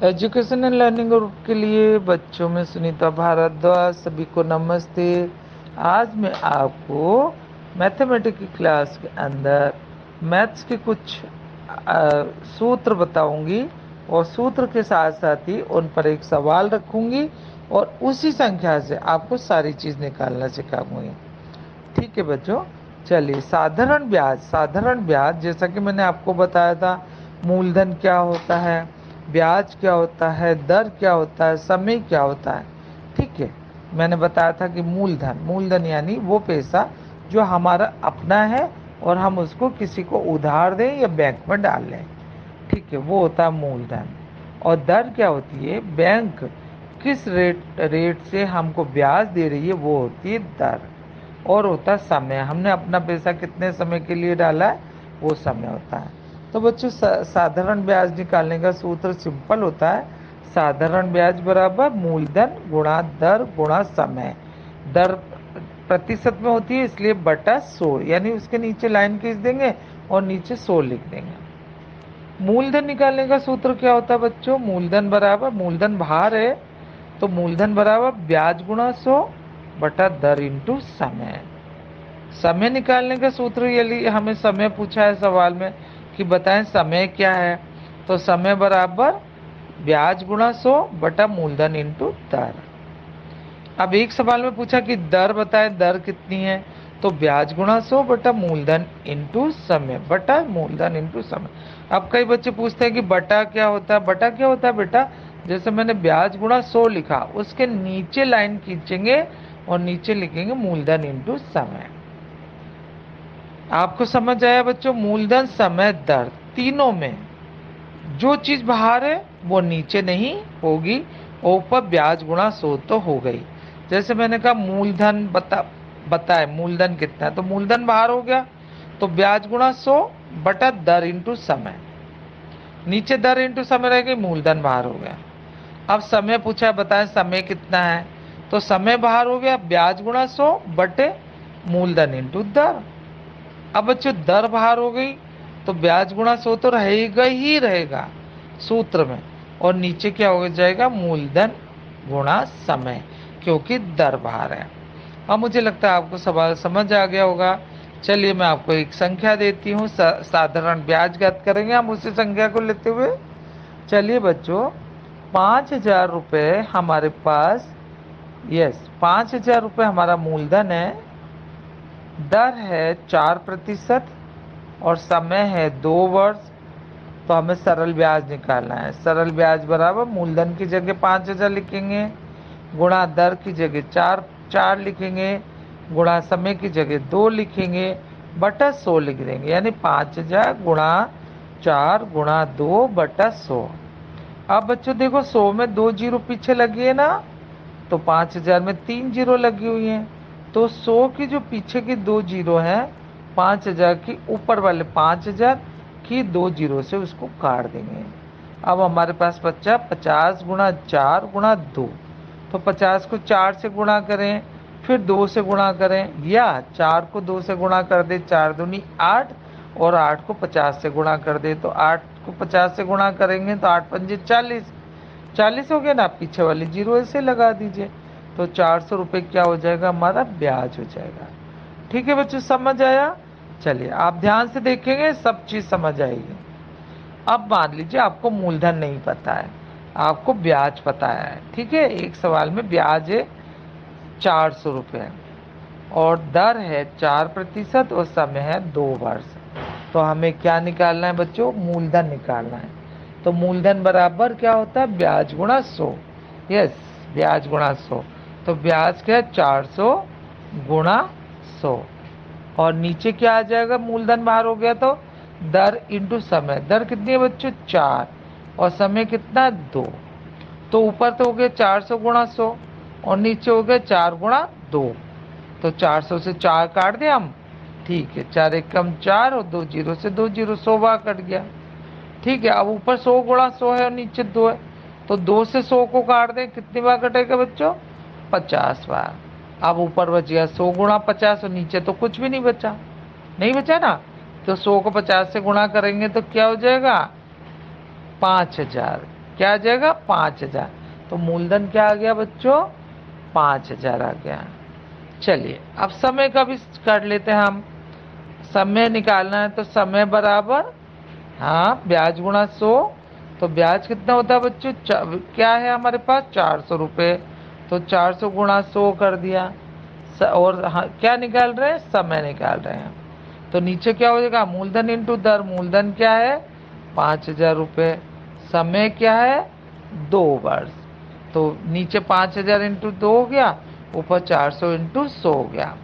Education and learning group के लिए बच्चों में सुनीता भारद्वाज सभी को नमस्ते। आज मैं आपको मैथमेटिक्स की क्लास के अंदर मैथ्स के कुछ सूत्र बताऊंगी और सूत्र के साथ साथ ही उन पर एक सवाल रखूंगी और उसी संख्या से आपको सारी चीज़ निकालना सिखाऊंगी। ठीक है बच्चों, चलिए साधारण ब्याज जैसा कि मैंने आपको बताया था, मूलधन क्या होता है, ब्याज क्या होता है, दर क्या होता है, समय क्या होता है। ठीक है, मैंने बताया था कि मूलधन यानी वो पैसा जो हमारा अपना है और हम उसको किसी को उधार दें या बैंक में डाल लें। ठीक है, वो होता है मूलधन। और दर क्या होती है, बैंक किस रेट से हमको ब्याज दे रही है वो होती है दर। और होता है समय, हमने अपना पैसा कितने समय के लिए डाला है वो समय होता है। तो बच्चों साधारण ब्याज निकालने का सूत्र सिंपल होता है, साधारण ब्याज बराबर मूलधन गुणा दर गुणा समय। दर प्रतिशत में होती है इसलिए बटा 100, यानी उसके नीचे लाइन खींच देंगे और नीचे 100 लिख देंगे। मूलधन निकालने का सूत्र क्या होता है बच्चों, मूलधन बराबर, मूलधन बाहर है तो मूलधन बराबर ब्याज गुणा 100 बटा दर इंटू समय। समय निकालने का सूत्र, यदि हमें समय पूछा है सवाल में कि बताएं समय क्या है, तो समय बराबर ब्याज गुणा 100 बटा मूलधन इंटू दर। अब एक सवाल में पूछा कि दर बताएं, दर कितनी है, तो ब्याज गुणा 100 बटा मूलधन इंटू समय बटा मूलधन इंटू समय। अब कई बच्चे पूछते हैं कि बटा क्या होता है, बटा क्या होता है बेटा, जैसे मैंने ब्याज गुणा 100 लिखा, उसके नीचे लाइन खींचेंगे और नीचे लिखेंगे मूलधन इंटू समय। आपको समझ आया बच्चों, मूलधन समय दर तीनों में जो चीज बाहर है वो नीचे नहीं होगी, ऊपर ब्याज गुणा 100 तो हो गई। जैसे मैंने कहा मूलधन बताए मूलधन कितना है, तो मूलधन बाहर हो गया तो ब्याज गुणा 100 बटा दर इंटू समय, नीचे दर इंटू समय रह गई, मूलधन बाहर हो गया। अब समय पूछा है बताएं समय कितना है, तो समय बाहर हो गया, ब्याज गुणा 100 बटे मूलधन इंटू दर। अब बच्चों दर बाहर हो गई तो ब्याज गुणा 100 तो रहेगा ही रहेगा सूत्र में, और नीचे क्या हो जाएगा मूलधन गुणा समय, क्योंकि दर बाहर है। अब मुझे लगता है आपको सवाल समझ आ गया होगा। चलिए मैं आपको एक संख्या देती हूँ, साधारण ब्याज ज्ञात करेंगे हम उसी संख्या को लेते हुए। चलिए बच्चों, 5,000 रुपये हमारे पास, 5,000 रुपये हमारा मूलधन है, दर है 4% और समय है 2 वर्ष। तो हमें सरल ब्याज निकालना है। सरल ब्याज बराबर मूलधन की जगह 5,000 लिखेंगे, गुणा दर की जगह 4 लिखेंगे, गुणा समय की जगह 2 लिखेंगे, बटा 100 लिख देंगे, यानी 5,000 गुणा 4 गुणा 2 बटा 100। अब बच्चों देखो 100 में 2 जीरो पीछे लगी है ना, तो 5,000 में 3 जीरो लगी हुई है, तो 100 की जो पीछे की 2 जीरो है, 5,000 की ऊपर वाले 5,000 की 2 जीरो से उसको काट देंगे। अब हमारे पास बच्चा 50 गुणा 4 गुणा 2, तो 50 को 4 से गुणा करें, फिर 2 से गुणा करें, या 4 को 2 से गुणा कर दे, 4 दूनी 8, और 8 को 50 से गुणा कर दे, तो 8 को 50 से गुणा करेंगे तो 8 पंजे 40, 40 हो गया ना, पीछे वाली जीरो ऐसे लगा दीजिए, तो 400 रुपये क्या हो जाएगा हमारा ब्याज हो जाएगा। ठीक है बच्चों, समझ आया। चलिए आप ध्यान से देखेंगे सब चीज समझ आएगी। अब मान लीजिए आपको मूलधन नहीं पता है, आपको ब्याज पता है। ठीक है, एक सवाल में ब्याज है 400 रुपये और दर है 4% और समय है 2 वर्ष। तो हमें क्या निकालना है बच्चों, मूलधन निकालना है। तो मूलधन बराबर क्या होता है, ब्याज गुणा 100। यस, ब्याज गुणा 100, तो ब्याज क्या है 400 गुणा 100, और नीचे क्या आ जाएगा, मूलधन बाहर हो गया तो दर इंटू समय। दर कितनी है बच्चों 4, और समय कितना 2, तो ऊपर तो हो गया 400 गुणा 100 और नीचे हो गया 4 गुणा 2, तो 400 से 4 काट दें हम। ठीक है, 4 एक कम 4 और 2 जीरो से 2 जीरो, 100 बार कट गया। ठीक है, अब ऊपर 100 गुणा 100 है और नीचे 2 है, तो 2 से 100 को काट दें, कितनी बार कटेगा बच्चों 50 बार। अब ऊपर बच गया 100 गुणा 50 और नीचे तो कुछ भी नहीं बचा, नहीं बचा ना, तो 100 को 50 से गुणा करेंगे तो क्या हो जाएगा 5,000। क्या आ जाएगा 5000। तो मूलधन क्या आ गया बच्चों 5000 आ गया। चलिए अब समय का भी कर लेते हैं हम। समय निकालना है तो समय बराबर, हाँ, ब्याज गुणा 100। तो ब्याज कितना होता है बच्चों, क्या है हमारे पास 400 रुपये। तो 400 गुणा 100 कर दिया। और हाँ, क्या निकाल रहे हैं, समय निकाल रहे हैं। तो नीचे क्या हो जाएगा, मूलधन इंटू दर। मूलधन क्या है 5000 रुपये, समय क्या है 2 वर्ष। तो नीचे 5000 इंटू 2 हो गया, ऊपर 400 इंटू 100 हो गया।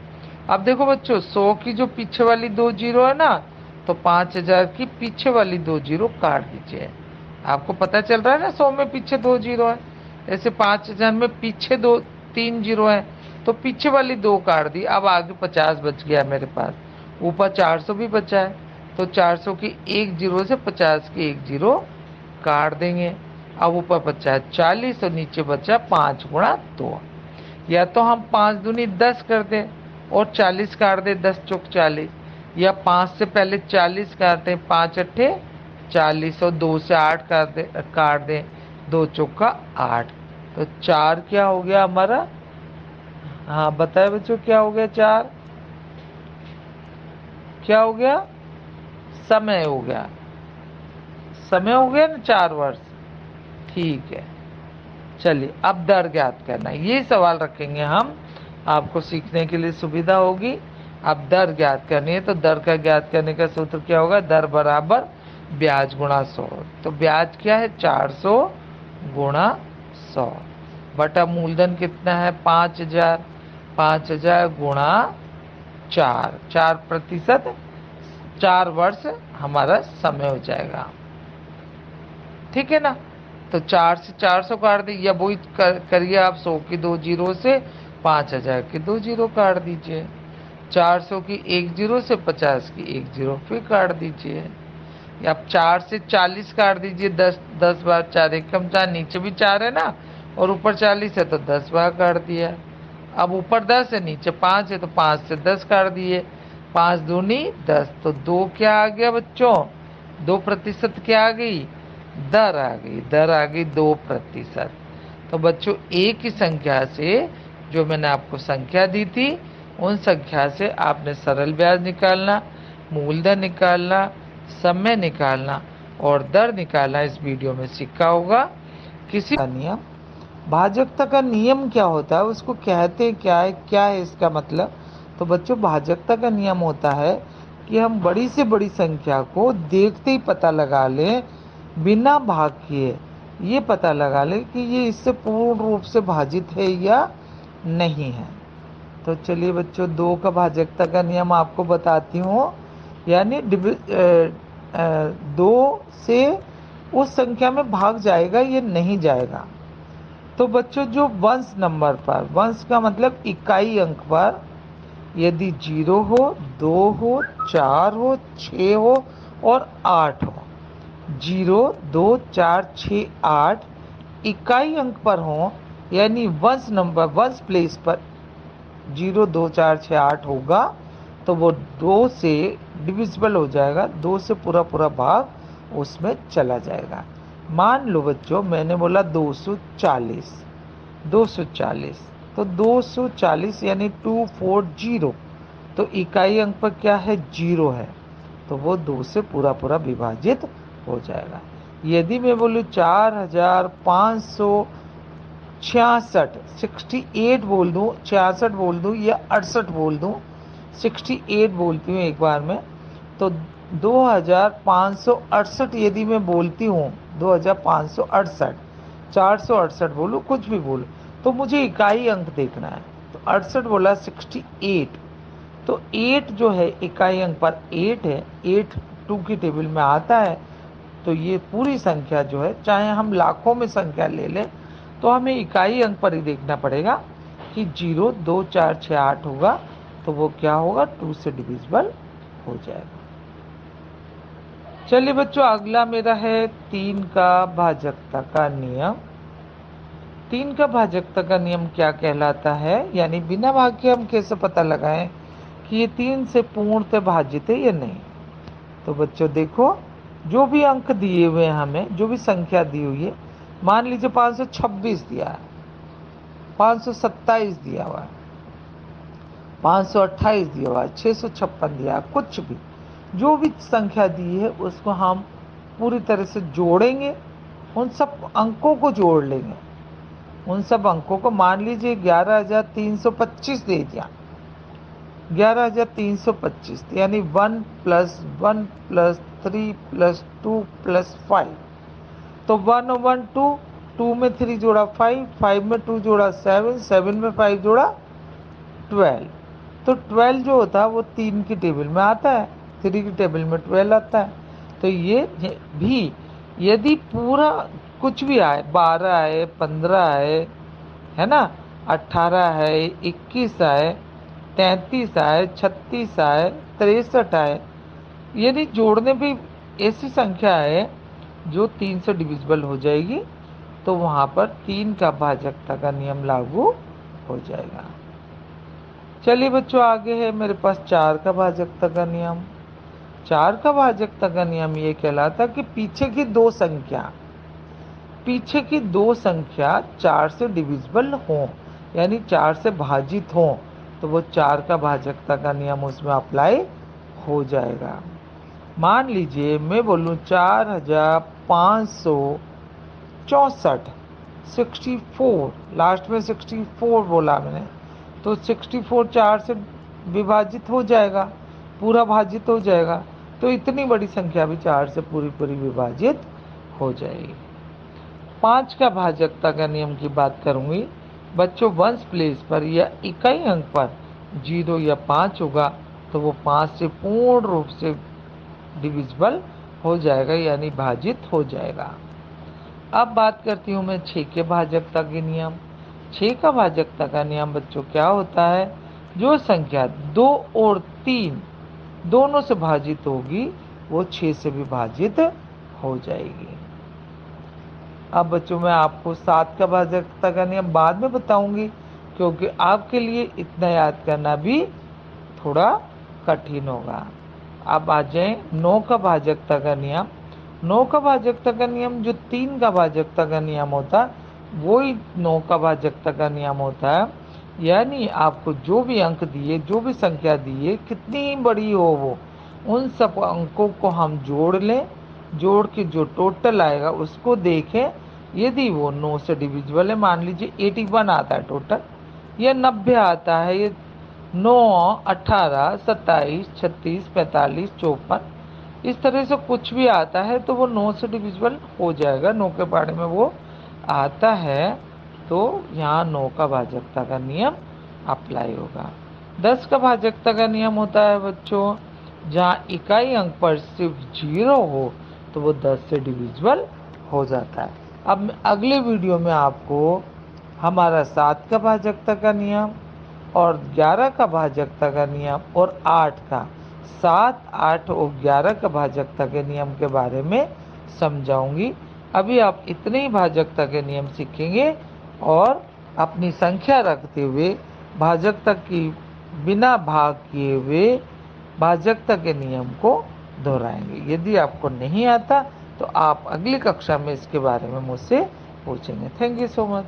अब देखो बच्चों 100 की जो पीछे वाली 2 जीरो है ना, तो 5000 की पीछे वाली 2 जीरो काट दीजिए। आपको पता चल रहा है ना 100 में पीछे 2 जीरो है, ऐसे 5000 में पीछे 3 जीरो है, तो पीछे वाली 2 काट दी। अब आगे 50 बच गया मेरे पास, ऊपर 400 भी बचा है। तो 400 की 1 जीरो से 50 की 1 जीरो काट देंगे। अब ऊपर बचा 40 और नीचे बचा 5 गुणा 2। या तो हम 5 दूनी 10 कर दें और 40 काट दें, 10 चौक 40, या 5 से पहले 40 काट दें, 5 अट्ठे 40, और 2 से 8 काट दें, 2 चौका 8। तो 4 क्या हो गया हमारा, हाँ बताए बच्चों क्या हो गया, 4 क्या हो गया, समय हो गया। समय हो गया ना 4 वर्ष। ठीक है, चलिए अब दर ज्ञात करना है, ये सवाल रखेंगे हम, आपको सीखने के लिए सुविधा होगी। अब दर ज्ञात करनी है, तो दर का ज्ञात करने का सूत्र क्या होगा, दर बराबर ब्याज गुणा 100। तो ब्याज क्या है 400 गुणा 100 बटा मूलधन कितना है 5000। 5000 गुणा 4%, 4 वर्ष हमारा समय हो जाएगा। ठीक है ना। तो 4 से 400 काट दी, या वही करिए आप, 100 की 2 जीरो से 5000 की 2 जीरो काट दीजिए। 400 की 1 जीरो से 50 की 1 जीरो फिर काट दीजिए। या आप 4 से 40 काट दीजिए, 10 बार 4 एकम 4, नीचे भी 4 है ना, और ऊपर 40 है तो 10 बार काट दिया। अब ऊपर 10 है नीचे 5 है, तो 5 से 10 काट दिए, 5 दूनी 10। तो 2 क्या आ गया बच्चों, 2% क्या आ गई, दर आ गई। दर आ गई 2%। तो बच्चों एक ही संख्या से, जो मैंने आपको संख्या दी थी, उन संख्या से आपने सरल ब्याज निकालना, मूलधन निकालना, समय निकालना और दर निकालना इस वीडियो में सीखा होगा। किसी का नियम, भाजकता का नियम क्या होता है, उसको कहते क्या है इसका मतलब। तो बच्चों भाजकता का नियम होता है कि हम बड़ी से बड़ी संख्या को देखते ही पता लगा लें, बिना भाग किए ये पता लगा लें कि ये इससे पूर्ण रूप से भाजित है या नहीं है। तो चलिए बच्चों 2 का भाजकता का नियम आपको बताती हूँ। यानी 2 से उस संख्या में भाग जाएगा ये नहीं जाएगा। तो बच्चों जो वंश नंबर पर, वंश का मतलब इकाई अंक पर, यदि 0 हो, 2 हो, 4 हो, 6 हो और 8 हो, 0, 2, 4, 6, 8 इकाई अंक पर हो, यानी वंश नंबर, वंश प्लेस पर 0, 2, 4, 6, 8 होगा, तो वो 2 से डिविजिबल हो जाएगा, 2 से पूरा पूरा भाग उसमें चला जाएगा। मान लो बच्चों मैंने बोला 240, 240, तो 240 यानी 240, तो इकाई अंक पर क्या है 0 है, तो वो 2 से पूरा पूरा विभाजित हो जाएगा। यदि मैं बोलूँ 4566, 68 बोल दूँ, 66 बोल दूँ या 68 बोल दूँ, 68 बोलती हूँ एक बार में, तो 2568 यदि मैं बोलती हूँ, 2568, 468 बोलूँ, कुछ भी बोलूँ, तो मुझे इकाई अंक देखना है। तो 68 बोला 68, तो 8 जो है इकाई अंक पर 8 है, 8 2 की टेबल में आता है। तो ये पूरी संख्या जो है, चाहे हम लाखों में संख्या ले लें, तो हमें इकाई अंक पर ही देखना पड़ेगा कि 0, 2, 4, 6, 8 होगा, तो वो क्या होगा 2 से डिविजिबल हो जाएगा। चलिए बच्चों अगला मेरा है 3 का भाजकता का नियम। 3 का भाजकता का नियम क्या कहलाता है, यानी बिना भाग के हम कैसे पता लगाएं कि ये 3 से पूर्णतः भाजित है या नहीं। तो बच्चों देखो, जो भी अंक दिए हुए हैं हमें, जो भी संख्या दी हुई है, मान लीजिए 526 दिया है, 527 दिया हुआ है, 528 दिया हुआ है, 656 दिया है, कुछ भी जो भी संख्या दी है उसको हम पूरी तरह से जोड़ेंगे, उन सब अंकों को जोड़ लेंगे, उन सब अंकों को। मान लीजिए 11,325 दे दिया, 11,325 यानी 1 + 1 + 3 + 2 + 5, तो 1 1 2, 2 में 3 जोड़ा 5, 5 में 2 जोड़ा 7, 7 में 5 जोड़ा 12। तो 12 जो होता है वो 3 की टेबल में आता है, 3 की टेबल में 12 आता है। तो ये भी यदि पूरा कुछ भी आए, 12 आए, 15 आए, है ना, 18 है, 21 आए, 33 आए, 36 आए, 63 आए, यानी जोड़ने पे ऐसी संख्या है जो 3 से डिविजिबल हो जाएगी, तो वहाँ पर 3 का भाजकता का नियम लागू हो जाएगा। चलिए बच्चों, आगे है मेरे पास 4 का भाजकता का नियम। 4 का भाजकता का नियम ये कहलाता कि पीछे की दो संख्या 4 से डिविजिबल हो, यानी 4 से भाजित हो, तो वो 4 का भाजकता का नियम उसमें अप्लाई हो जाएगा। मान लीजिए मैं बोलूँ 4,564, 64, लास्ट में 64 बोला मैंने, तो 64 4 से विभाजित हो जाएगा, पूरा भाजित हो जाएगा, तो इतनी बड़ी संख्या भी 4 से पूरी पूरी विभाजित हो जाएगी। 5 का भाजकता का नियम की बात करूंगी बच्चों, वंस प्लेस पर या इकाई अंक पर 0 या 5 होगा तो वो 5 से पूर्ण रूप से डिविजिबल हो जाएगा, यानी भाजित हो जाएगा। अब बात करती हूँ मैं 6 के भाजकता के नियम। 6 का भाजकता का नियम बच्चों क्या होता है, जो संख्या 2 और 3 दोनों से भाजित होगी वो 6 से भी भाजित हो जाएगी। अब बच्चों मैं आपको 7 का भाजकता का नियम बाद में बताऊंगी, क्योंकि आपके लिए इतना याद करना भी थोड़ा कठिन होगा। अब आ जाए 9 का भाजकता का नियम। 9 का भाजकता का नियम जो 3 का भाजकता का नियम होता वही 9 का भाजकता का नियम होता है, यानी आपको जो भी अंक दिए, जो भी संख्या दिए, कितनी बड़ी हो वो, उन सब अंकों को हम जोड़ लें, जोड़ के जो टोटल आएगा उसको देखें, यदि वो 9 से डिविजिबल है, मान लीजिए 81 आता है टोटल, या 90 आता है, ये 9, 18, 27, 36, 45, 54, इस तरह से कुछ भी आता है तो वो 9 से डिविजिबल हो जाएगा, 9 के बारे में वो आता है, तो यहाँ 9 का भाजकता का नियम अप्लाई होगा। 10 का भाजकता का नियम होता है बच्चों, जहाँ इकाई अंक पर सिर्फ 0 हो तो वो 10 से डिविजिबल हो जाता है। अब अगले वीडियो में आपको हमारा 7 का भाजकता का नियम और 11 का भाजकता का नियम और 8 का, 7, 8 और 11 का भाजकता के नियम के बारे में समझाऊंगी। अभी आप इतने ही भाजकता के नियम सीखेंगे और अपनी संख्या रखते हुए भाजकता की बिना भाग किए हुए भाजकता के नियम को दोहराएंगे। यदि आपको नहीं आता तो आप अगली कक्षा में इसके बारे में मुझसे पूछेंगे। Thank you so much.